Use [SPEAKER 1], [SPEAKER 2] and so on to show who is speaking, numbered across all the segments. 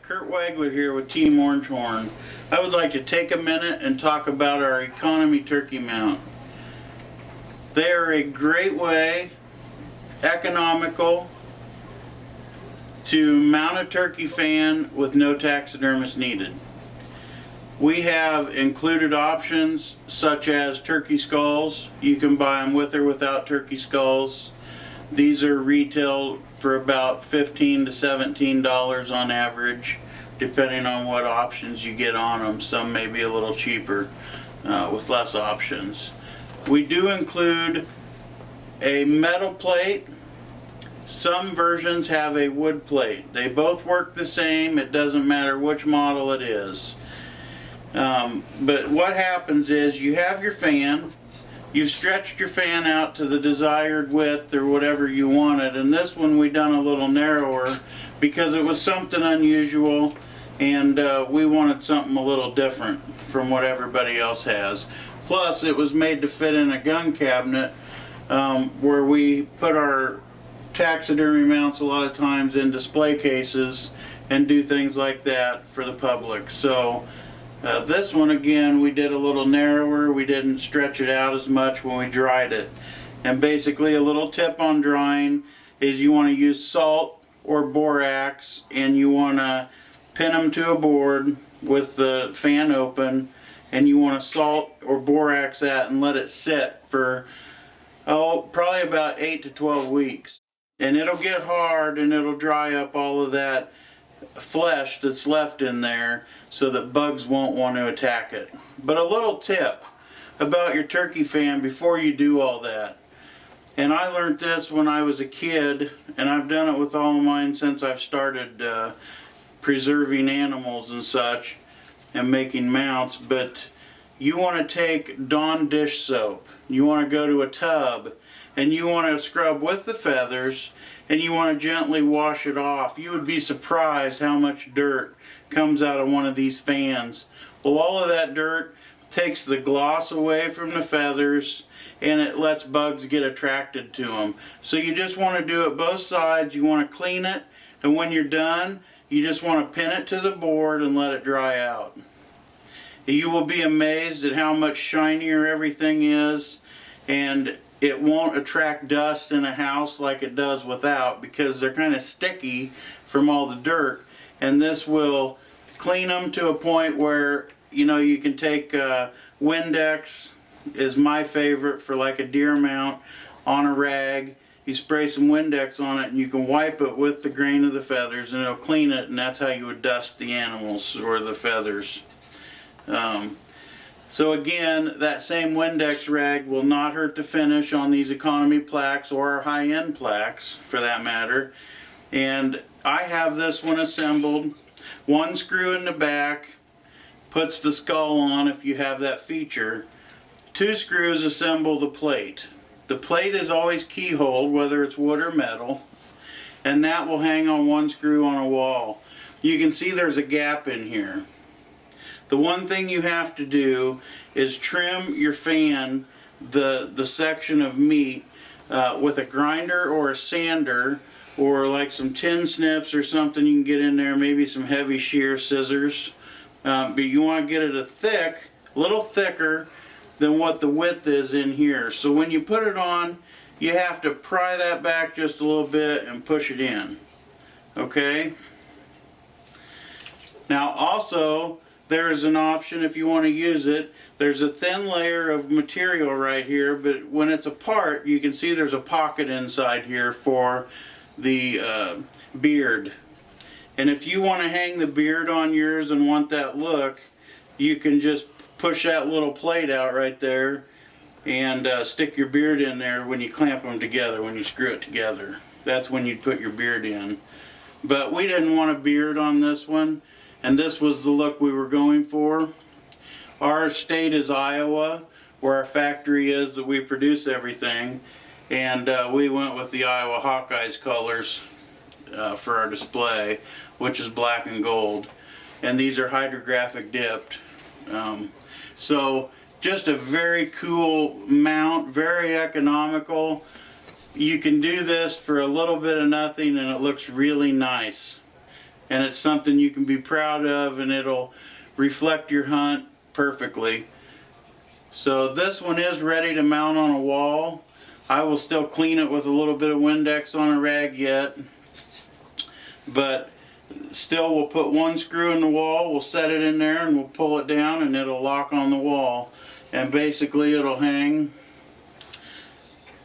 [SPEAKER 1] Kurt Wagler here with Team Orangehorn. I would like to take a minute and talk about our economy turkey mount. They are a great way, economical, to mount a turkey fan with no taxidermist needed. We have included options such as turkey skulls. You can buy them with or without turkey skulls. These are retail for about $15 to $17 on average, depending on what options you get on them. Some may be a little cheaper with less options. We do include a metal plate. Some versions have a wood plate. They both work the same. It doesn't matter which model it is. But what happens is you have your fan. You've stretched your fan out to the desired width or whatever you wanted, and this one we done a little narrower because it was something unusual, and we wanted something a little different from what everybody else has. Plus it was made to fit in a gun cabinet where we put our taxidermy mounts a lot of times in display cases and do things like that for the public. So this one, again, we did a little narrower. We didn't stretch it out as much when we dried it. And basically a little tip on drying is you want to use salt or borax, and you want to pin them to a board with the fan open, and you want to salt or borax that and let it sit for probably about 8 to 12 weeks. And it'll get hard and it'll dry up all of that flesh that's left in there so that bugs won't want to attack it. But a little tip about your turkey fan before you do all that. And I learned this when I was a kid, and I've done it with all of mine since I've started preserving animals and such and making mounts. But you want to take Dawn dish soap. You want to go to a tub and you want to scrub with the feathers, and you want to gently wash it off. You would be surprised how much dirt comes out of one of these fans. Well, all of that dirt takes the gloss away from the feathers, and it lets bugs get attracted to them. So you just want to do it both sides. You want to clean it, and when you're done, you just want to pin it to the board and let it dry out. You will be amazed at how much shinier everything is, and it won't attract dust in a house like it does without, because they're kind of sticky from all the dirt. And this will clean them to a point where, you know, you can take Windex is my favorite for like a deer mount on a rag. You spray some Windex on it and you can wipe it with the grain of the feathers and it'll clean it, and that's how you would dust the animals or the feathers. So again, that same Windex rag will not hurt the finish on these economy plaques or our high-end plaques for that matter. And I have this one assembled. One screw in the back puts the skull on if you have that feature. 2 screws assemble the plate. The plate is always keyholed, whether it's wood or metal, and that will hang on 1 screw on a wall. You can see there's a gap in here. The one thing you have to do is trim your fan, the section of meat, with a grinder or a sander, or like some tin snips or something you can get in there, maybe some heavy shear scissors. But you want to get it a little thicker than what the width is in here. So when you put it on, you have to pry that back just a little bit and push it in. Okay? Now also, there is an option if you want to use it. There's a thin layer of material right here, but when it's apart, you can see there's a pocket inside here for the beard. And if you want to hang the beard on yours and want that look, you can just push that little plate out right there and stick your beard in there when you clamp them together, when you screw it together. That's when you'd put your beard in. But we didn't want a beard on this one, and this was the look we were going for. Our state is Iowa, where our factory is that we produce everything, and we went with the Iowa Hawkeyes colors for our display, which is black and gold. And these are hydrographic dipped. So just a very cool mount, very economical. You can do this for a little bit of nothing and it looks really nice. and it's something you can be proud of, and it'll reflect your hunt perfectly. So this one is ready to mount on a wall. I will still clean it with a little bit of Windex on a rag yet, but still we'll put one screw in the wall, we'll set it in there, and we'll pull it down and it'll lock on the wall, and basically it'll hang.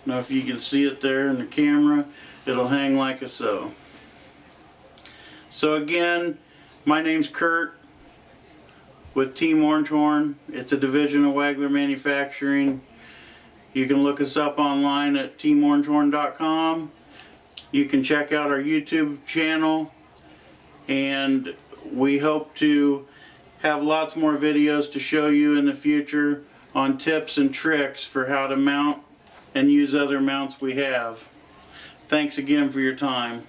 [SPEAKER 1] Now if you can see it there in the camera, it'll hang like so. So again, my name's Kurt with Team Orange Horn. It's a division of Wagler Manufacturing. You can look us up online at teamorangehorn.com. You can check out our YouTube channel, and we hope to have lots more videos to show you in the future on tips and tricks for how to mount and use other mounts we have. Thanks again for your time.